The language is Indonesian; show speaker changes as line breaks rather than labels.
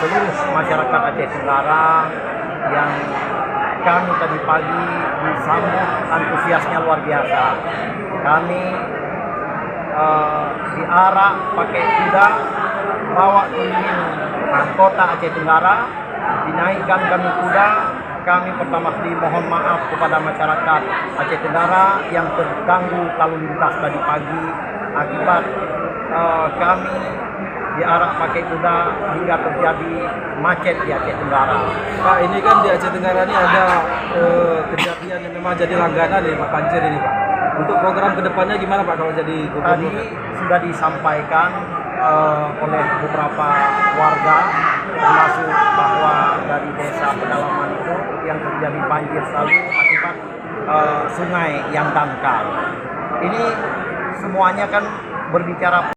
seluruh masyarakat Aceh Tenggara yang kami tadi pagi disambut antusiasnya luar biasa. Kami diarak pakai kuda, bawa keliling kota Aceh Tenggara, dinaikkan kami kuda. Kami pertama kali mohon maaf kepada masyarakat Aceh Tenggara yang terganggu lalu lintas tadi pagi akibat kami diarak pakai kuda hingga terjadi macet di Aceh Tenggara.
Pak, ini kan di Aceh Tenggara ini ada kejadian yang memang jadi langganan nih Pak, banjir ini Pak. Untuk program kedepannya gimana Pak kalau jadi gubernur?
Tadi sudah disampaikan oleh beberapa warga, termasuk bahwa dari desa pedalaman itu yang terjadi banjir selalu akibat sungai yang dangkal. Ini semuanya kan berbicara